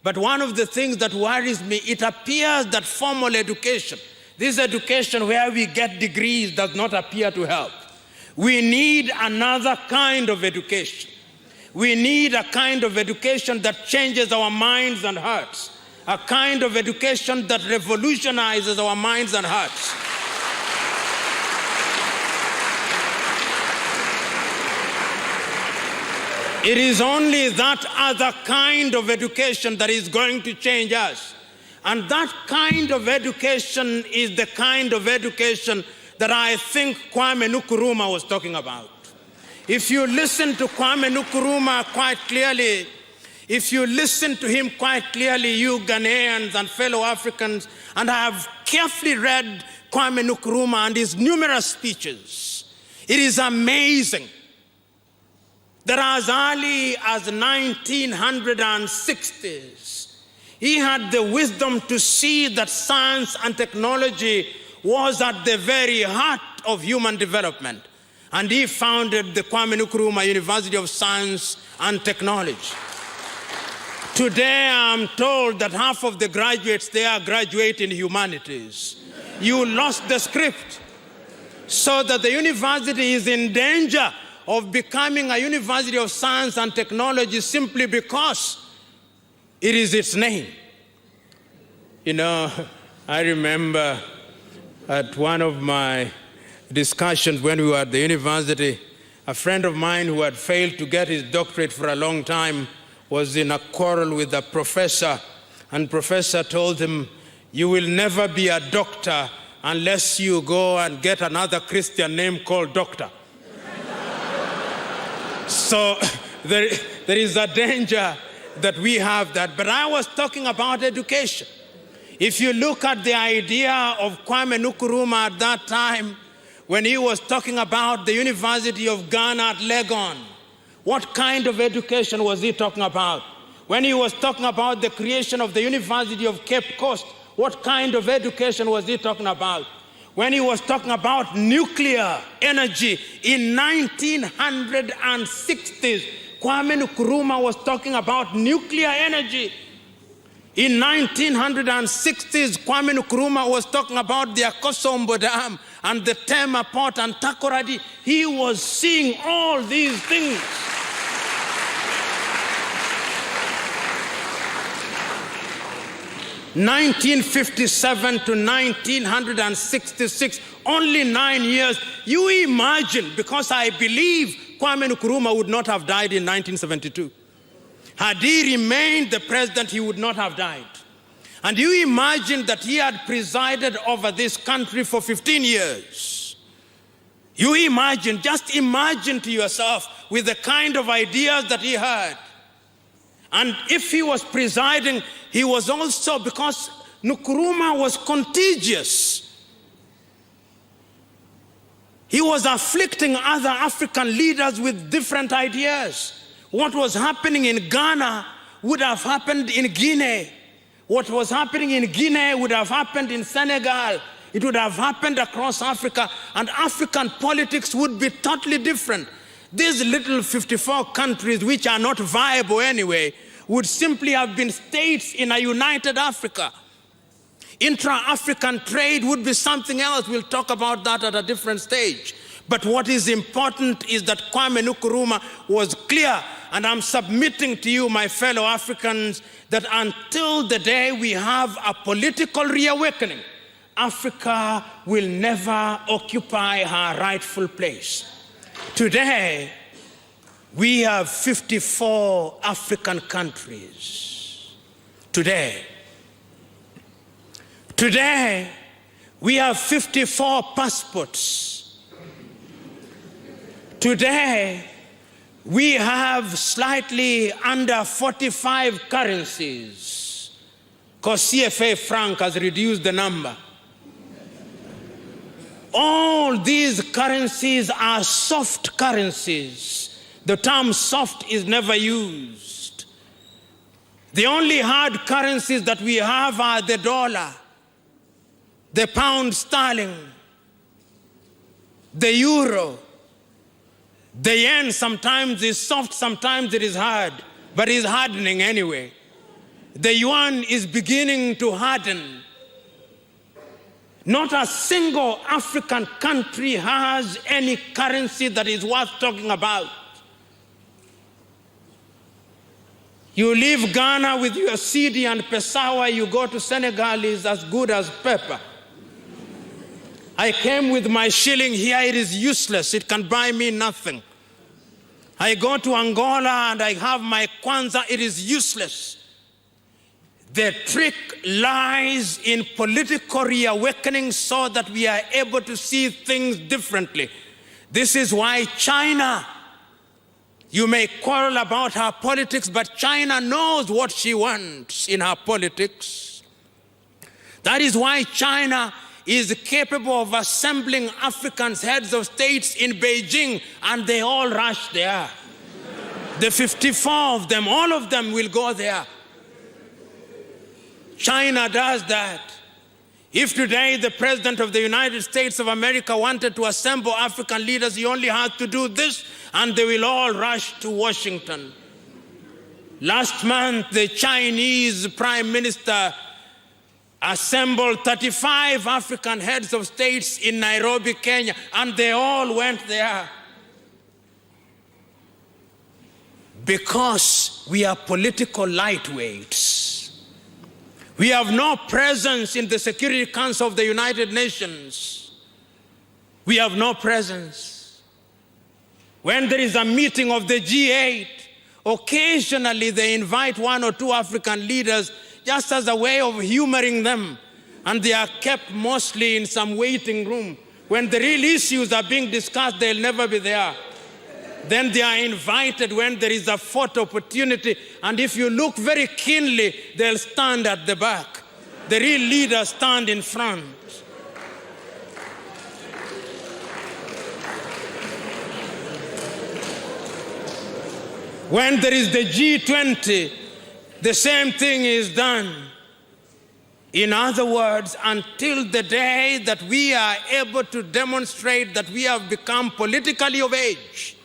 But one of the things that worries me, it appears that formal education, this education where we get degrees, does not appear to help. We need another kind of education. We need a kind of education that changes our minds and hearts, a kind of education that revolutionizes our minds and hearts. It is only that other kind of education that is going to change us. And that kind of education is the kind of education that I think Kwame Nkruma was talking about. If you listen to Kwame Nkruma quite clearly, if you listen to him quite clearly, you Ghanaians and fellow Africans, and I have carefully read Kwame Nkruma and his numerous speeches, it is amazing that as early as 1960s, he had the wisdom to see that science and technology was at the very heart of human development. And he founded the Kwame Nkrumah University of Science and Technology. Today, I'm told that half of the graduates there graduate in humanities. You lost the script, so that the university is in danger of becoming a university of science and technology simply because it is its name. You know, I remember at one of my discussions when we were at the university, a friend of mine who had failed to get his doctorate for a long time was in a quarrel with a professor, and professor told him, "You will never be a doctor unless you go and get another Christian name called doctor." So there is a danger that we have that. But I was talking about education. If you look at the idea of Kwame Nkrumah at that time, when he was talking about the University of Ghana at Legon, what kind of education was he talking about? When he was talking about the creation of the University of Cape Coast, what kind of education was he talking about? When he was talking about nuclear energy in 1960s, Kwame Nkrumah was talking about nuclear energy. In 1960s, Kwame Nkrumah was talking about the Akosombo Dam and the Tema Port and Takoradi. He was seeing all these things. (1957 to 1966), only 9 years. You imagine, because I believe Kwame Nkrumah would not have died in 1972. Had he remained the president, he would not have died. And you imagine that he had presided over this country for 15 years. You imagine, just imagine to yourself with the kind of ideas that he had. And if he was presiding, he was also, because Nkrumah was contagious. He was afflicting other African leaders with different ideas. What was happening in Ghana would have happened in Guinea. What was happening in Guinea would have happened in Senegal. It would have happened across Africa, and African politics would be totally different. These little 54 countries, which are not viable anyway, would simply have been states in a united Africa. Intra-African trade would be something else. We'll talk about that at a different stage. But what is important is that Kwame Nkrumah was clear, and I'm submitting to you, my fellow Africans, that until the day we have a political reawakening, Africa will never occupy her rightful place. Today, we have 54 African countries. Today, we have 54 passports. Today, we have slightly under 45 currencies, because CFA franc has reduced the number. All these currencies are soft currencies. The term soft is never used. The only hard currencies that we have are the dollar, the pound sterling, the euro. The yen sometimes is soft, sometimes it is hard, but it's hardening anyway. The yuan is beginning to harden. Not a single African country has any currency that is worth talking about. You leave Ghana with your cedi and pesawa, you go to Senegal, is as good as pepper. I came with my shilling here, it is useless, it can buy me nothing. I go to Angola and I have my kwanza, it is useless. The trick lies in political reawakening so that we are able to see things differently. This is why China, you may quarrel about her politics, but China knows what she wants in her politics. That is why China is capable of assembling Africans, heads of states in Beijing, and they all rush there. The 54 of them, all of them will go there. China does that. If today the President of the United States of America wanted to assemble African leaders, he only had to do this, and they will all rush to Washington. Last month, the Chinese Prime Minister assembled 35 African heads of states in Nairobi, Kenya, and they all went there. Because we are political lightweights. We have no presence in the Security Council of the United Nations. We have no presence. When there is a meeting of the G8, occasionally they invite 1 or 2 African leaders just as a way of humoring them. And they are kept mostly in some waiting room. When the real issues are being discussed, they'll never be there. Then they are invited when there is a photo opportunity, and if you look very keenly, they'll stand at the back. The real leaders stand in front. When there is the G20, the same thing is done. In other words, until the day that we are able to demonstrate that we have become politically of age,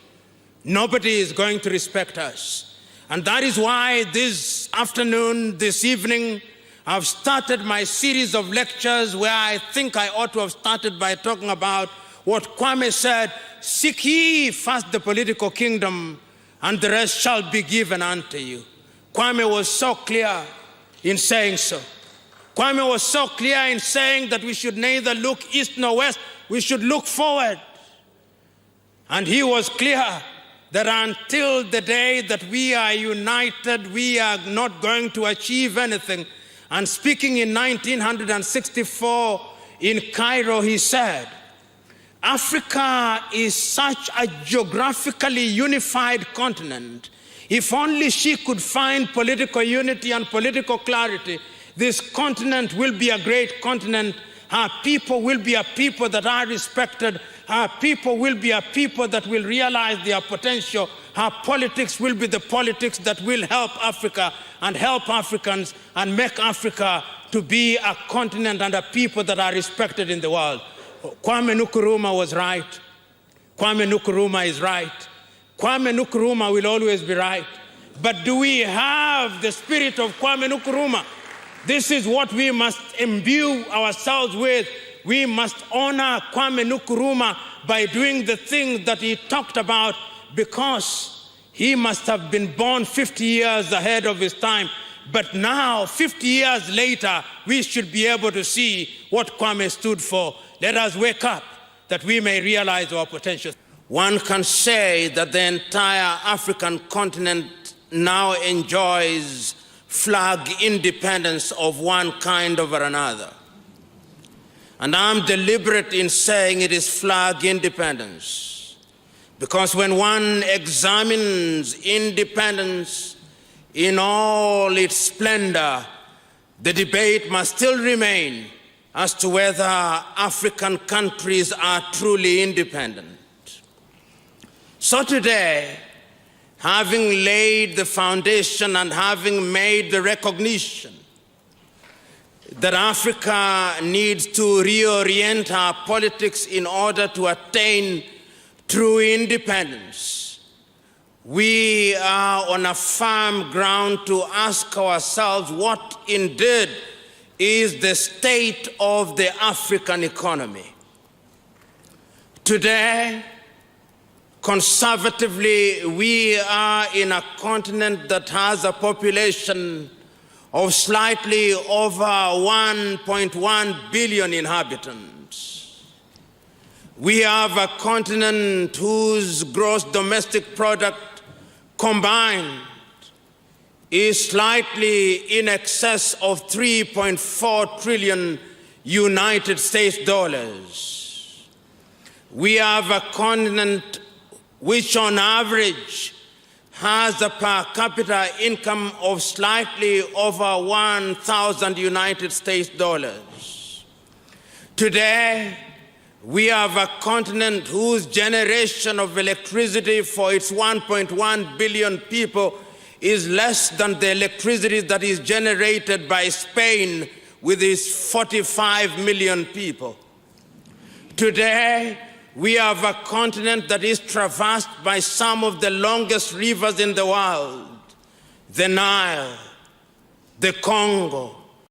nobody is going to respect us. And that is why this afternoon, this evening, I've started my series of lectures where I think I ought to have started by talking about what Kwame said, "Seek ye first the political kingdom, and the rest shall be given unto you." Kwame was so clear in saying so. Kwame was so clear in saying that we should neither look east nor west, we should look forward. And he was clear that until the day that we are united, we are not going to achieve anything. And speaking in 1964 in Cairo, he said, Africa is such a geographically unified continent. If only she could find political unity and political clarity, this continent will be a great continent. Her people will be a people that are respected. Our people will be a people that will realize their potential. Our politics will be the politics that will help Africa and help Africans and make Africa to be a continent and a people that are respected in the world. Kwame Nkruma was right. Kwame Nkruma is right. Kwame Nkruma will always be right. But do we have the spirit of Kwame Nkruma? This is what we must imbue ourselves with. We must honor Kwame Nkruma by doing the things that he talked about, because he must have been born 50 years ahead of his time. But now, 50 years later, we should be able to see what Kwame stood for. Let us wake up that we may realize our potential. One can say that the entire African continent now enjoys flag independence of one kind over another. And I'm deliberate in saying it is flag independence, because when one examines independence in all its splendor, the debate must still remain as to whether African countries are truly independent. So today, having laid the foundation and having made the recognition that Africa needs to reorient our politics in order to attain true independence, we are on a firm ground to ask ourselves what indeed is the state of the African economy. Today, conservatively, we are in a continent that has a population of slightly over 1.1 billion inhabitants. We have a continent whose gross domestic product combined is slightly in excess of 3.4 trillion United States dollars. We have a continent which on average has a per capita income of slightly over 1,000 United States dollars. Today, we have a continent whose generation of electricity for its 1.1 billion people is less than the electricity that is generated by Spain with its 45 million people. Today, we have a continent that is traversed by some of the longest rivers in the world: the Nile, the Congo,